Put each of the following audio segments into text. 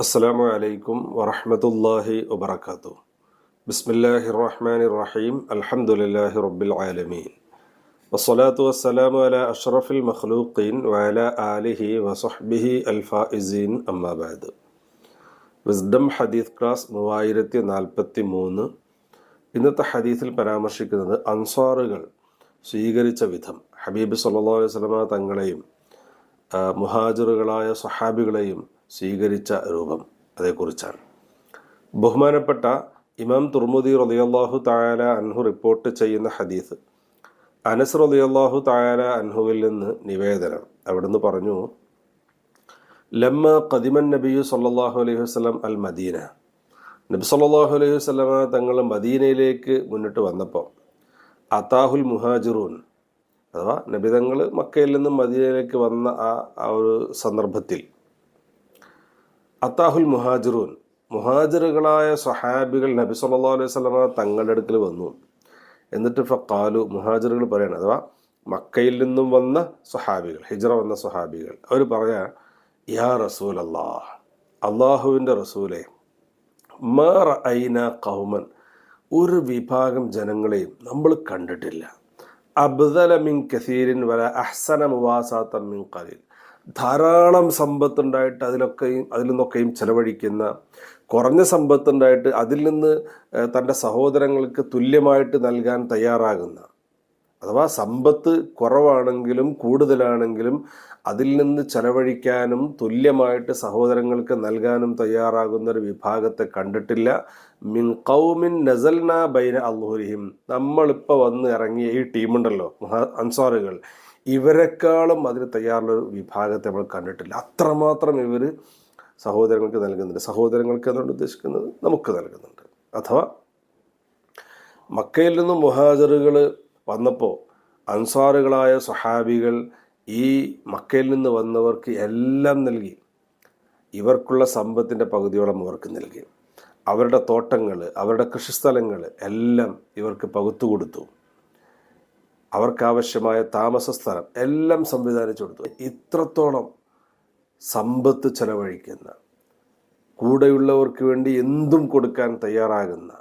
അസ്സലാമു അലൈക്കും വറഹ്മത്തുള്ളാഹി വബറകാതുഹു. ബിസ്മില്ലാഹിർ റഹ്മാനിർ റഹീം. അൽഹംദുലില്ലാഹി റബ്ബിൽ ആലമീൻ. വസ്സലാത്തു വസ്സലാമു അലാ അഷ്റഫിൽ മഖ്ലൂഖീൻ വഅലാ ആലിഹി വസഹ്ബിഹി അൽ ഫായിസീൻ. അമ്മാ ബഅദ്. വിസ്ഡം ഹദീസ് ക്ലാസ് 3043. ഇന്നത്തെ ഹദീസിൽ പരാമർശിക്കുന്നത് അൻസാറുകൾ സ്വീകരിച്ച വിധം, ഹബീബ് സല്ലല്ലാഹു അലൈഹി വസല്ലമ തങ്ങളെയും മുഹാജിറുകളായ സ്വഹാബികളെയും സ്വീകരിച്ച രൂപം, അതേക്കുറിച്ചാണ്. ബഹുമാനപ്പെട്ട ഇമാം തുർമുദി റളിയല്ലാഹു തആല അൻഹു റിപ്പോർട്ട് ചെയ്യുന്ന ഹദീസ്, അനസ് റളിയല്ലാഹു തആല അൻഹുവിൽ നിന്ന് നിവേദനം. അവിടുന്ന് പറഞ്ഞു, ലമ്മ ഖദിമൻ നബിയു സല്ലല്ലാഹു അലൈഹി വസല്ലം അൽ മദീന, നബി സല്ലല്ലാഹു അലൈഹി വസല്ലമ തങ്ങൾ മദീനയിലേക്ക് മുന്നിട്ട് വന്നപ്പോൾ, അതാഹുൽ മുഹാജിറൂൻ, അഥവാ നബി തങ്ങൾ മക്കയിൽ നിന്നും മദീനയിലേക്ക് വന്ന ആ ഒരു സന്ദർഭത്തിൽ, അതാഹുൽ മുഹാജിറൂൻ, മുഹാജിറുകളായ സ്വഹാബികൾ നബി സല്ലല്ലാഹു അലൈഹി വസല്ലമ തങ്ങളുടെ അടുക്കൽ വന്നു. എന്നിട്ട് ഫഖാലു, മുഹാജിറുകൾ പറയണം, അഥവാ മക്കയിൽ നിന്നും വന്ന സ്വഹാബികൾ, ഹിജ്റ വന്ന സ്വഹാബികൾ, അവർ പറയാ, യാ റസൂലല്ലാഹ്, അള്ളാഹുവിൻ്റെ റസൂലെ, മാ റഅയ്ന ഖൗമൻ, ഒരു വിഭാഗം ജനങ്ങളെയും നമ്മൾ കണ്ടിട്ടില്ല, അബ്ദല മിൻ കസീരിൻ വല അഹ്സന മുവാസാത്തൻ മിൻ ഖലീൽ, ധാരാളം സമ്പത്തുണ്ടായിട്ട് അതിൽ നിന്നൊക്കെയും ചെലവഴിക്കുന്ന, കുറഞ്ഞ സമ്പത്തുണ്ടായിട്ട് അതിൽ നിന്ന് തൻ്റെ സഹോദരങ്ങൾക്ക് തുല്യമായിട്ട് നൽകാൻ തയ്യാറാകുന്ന, അഥവാ സമ്പത്ത് കുറവാണെങ്കിലും കൂടുതലാണെങ്കിലും അതിൽ നിന്ന് ചെലവഴിക്കാനും തുല്യമായിട്ട് സഹോദരങ്ങൾക്ക് നൽകാനും തയ്യാറാകുന്ന ഒരു വിഭാഗത്തെ കണ്ടിട്ടില്ല. മിൻ ഖൗമിൻ നസൽനാ ബൈന അദ്ഹുരിഹിം, നമ്മളിപ്പോൾ വന്ന് ഇറങ്ങിയ ഈ ടീമുണ്ടല്ലോ അൻസാറുകൾ, ഇവരെക്കാളും അതിന് തയ്യാറുള്ളൊരു വിഭാഗത്തെ നമ്മൾ കണ്ടിട്ടില്ല. അത്രമാത്രം ഇവർ സഹോദരങ്ങൾക്ക് നൽകുന്നുണ്ട്. സഹോദരങ്ങൾക്ക് എന്നുകൊണ്ട് ഉദ്ദേശിക്കുന്നത് നമുക്ക് നൽകുന്നുണ്ട്. അഥവാ മക്കയിൽ നിന്നും മുഹാജിറുകൾ വന്നപ്പോൾ അൻസാറുകളായ സ്വഹാബികൾ ഈ മക്കയിൽ നിന്ന് വന്നവർക്ക് എല്ലാം നൽകി. ഇവർക്കുള്ള സമ്പത്തിൻ്റെ പകുതിയോളം അവർക്ക് നൽകി. അവരുടെ തോട്ടങ്ങൾ, അവരുടെ കൃഷിസ്ഥലങ്ങൾ എല്ലാം ഇവർക്ക് പകുത്തു കൊടുത്തു. അവർക്കാവശ്യമായ താമസ സ്ഥലം എല്ലാം സംവിധാനിച്ചു കൊടുത്തു. ഇത്രത്തോളം സമ്പത്ത് ചെലവഴിക്കുന്ന, കൂടെയുള്ളവർക്ക് വേണ്ടി എന്തും കൊടുക്കാൻ തയ്യാറാകുന്ന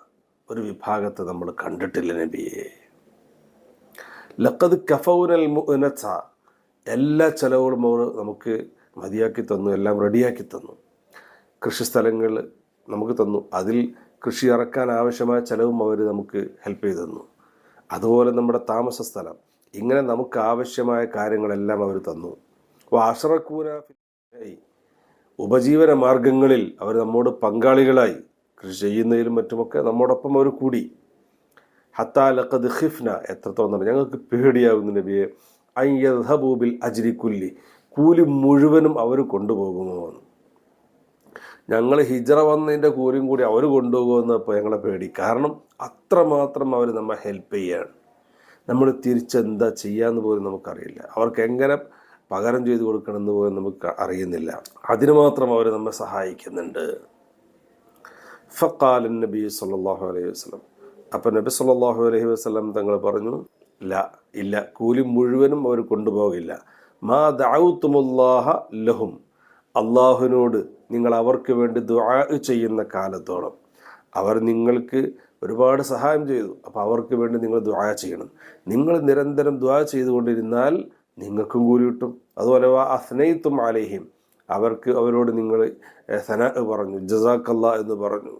ഒരു വിഭാഗത്തെ നമ്മൾ കണ്ടിട്ടില്ല നബിയെ. ലഖദ് കഫൗനൽ മുഅനസ, എല്ലാ ചെലവുകളും അവർ നമുക്ക് മതിയാക്കി തന്നു, എല്ലാം റെഡിയാക്കി തന്നു. കൃഷിസ്ഥലങ്ങൾ നമുക്ക് തന്നു, അതിൽ കൃഷി ഇറക്കാൻ ആവശ്യമായ ചെലവും അവർ നമുക്ക് ഹെൽപ്പ് ചെയ്തു തന്നു. അതുപോലെ നമ്മുടെ താമസ സ്ഥലം, ഇങ്ങനെ നമുക്ക് ആവശ്യമായ കാര്യങ്ങളെല്ലാം അവർ തന്നു. അശ്റകൂന, ഉപജീവന മാർഗങ്ങളിൽ അവർ നമ്മോട് പങ്കാളികളായി, കൃഷി ചെയ്യുന്നതിലും മറ്റുമൊക്കെ നമ്മോടൊപ്പം അവർ കൂടി. ഹത്താ ലഖദ് ഖിഫ്ന, എത്രത്തോളം തന്നെ ഞങ്ങൾക്ക് പേടിയാകുന്നു നബിയെ, അൻ യദ്ഹബൂ ബിൽ അജ്രി കുല്ലി, കൂലി മുഴുവനും അവർ കൊണ്ടുപോകുമോ എന്ന്. ഞങ്ങൾ ഹിജ്റ വന്നതിൻ്റെ കൂലിയും കൂടി അവർ കൊണ്ടുപോകുമെന്നപ്പോൾ ഞങ്ങളെ പേടി. കാരണം അത്രമാത്രം അവർ നമ്മെ ഹെൽപ്പ് ചെയ്യാണ്. നമ്മൾ തിരിച്ചെന്താ ചെയ്യാന്ന് പോലും നമുക്കറിയില്ല. അവർക്ക് എങ്ങനെ പകരം ചെയ്ത് കൊടുക്കണമെന്ന് പോലും നമുക്ക് അറിയുന്നില്ല. അതിന് മാത്രം അവർ നമ്മെ സഹായിക്കുന്നുണ്ട്. ഫഖാല നബി സല്ലല്ലാഹു അലൈഹി വസല്ലം, അപ്പം നബി സല്ലല്ലാഹു അലൈഹി വസല്ലം തങ്ങൾ പറഞ്ഞു, ഇല്ല, കൂലി മുഴുവനും അവർ കൊണ്ടുപോകില്ല. മാ ദഅൗതുമുല്ലാഹ ലഹും, അള്ളാഹുവിനോട് നിങ്ങൾ അവർക്ക് വേണ്ടി ദുആ ചെയ്യുന്ന കാലത്തോളം. അവർ നിങ്ങൾക്ക് ഒരുപാട് സഹായം ചെയ്തു, അപ്പോൾ അവർക്ക് വേണ്ടി നിങ്ങൾ ദുആ ചെയ്യണം. നിങ്ങൾ നിരന്തരം ദുആ ചെയ്തുകൊണ്ടിരുന്നാൽ നിങ്ങൾക്കും കൂലി കിട്ടും. അതുപോലെ അസ്നൈതും അലൈഹിം, അവരോട് നിങ്ങൾ സനാ പറഞ്ഞു, ജസാക്കല്ലാ എന്ന് പറഞ്ഞു,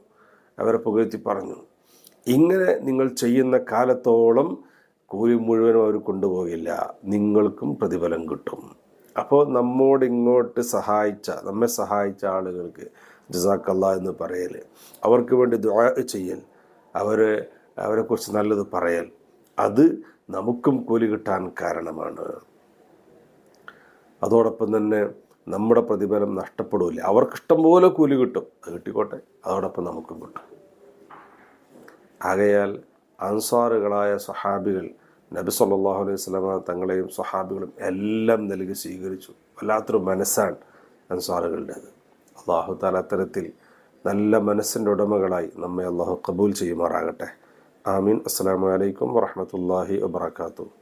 അവരെ പുകഴ്ത്തി പറഞ്ഞു. ഇങ്ങനെ നിങ്ങൾ ചെയ്യുന്ന കാലത്തോളം കൂലി മുഴുവനും അവർ കൊണ്ടുപോകില്ല, നിങ്ങൾക്കും പ്രതിഫലം കിട്ടും. അപ്പോൾ നമ്മോടിങ്ങോട്ട് നമ്മെ സഹായിച്ച ആളുകൾക്ക് ജസാക്കല്ലാ എന്ന് പറയൽ, അവർക്ക് വേണ്ടി ദുആ ചെയ്യൽ, അവരെക്കുറിച്ച് നല്ലത് പറയൽ, അത് നമുക്കും കൂലി കിട്ടാൻ കാരണമാണ്. അതോടൊപ്പം തന്നെ നമ്മുടെ പ്രതിഫലം നഷ്ടപ്പെടില്ല. അവർക്കിഷ്ടം പോലെ കൂലി കിട്ടും, അത് കിട്ടിക്കോട്ടെ, അതോടൊപ്പം നമുക്കും കിട്ടും. ആകയാൽ അൻസാറുകളായ സ്വഹാബികൾ നബി സല്ലല്ലാഹു അലൈഹി വസല്ലമ തങ്ങളെയും സ്വഹാബികളും എല്ലാം നൽകി സ്വീകരിച്ചു. വല്ലാത്തൊരു മനസ്സാണ് അൻസാറുകളുടേത്. അല്ലാഹു തആല അത്തരത്തിൽ നല്ല മനസ്സിൻ്റെ ഉടമകളായി നമ്മെ അല്ലാഹു ഖബൂൽ ചെയ്യുമാറാകട്ടെ. ആമീൻ. അസ്സലാമു അലൈക്കും വറഹ്മത്തുള്ളാഹി വബറകാതുഹു.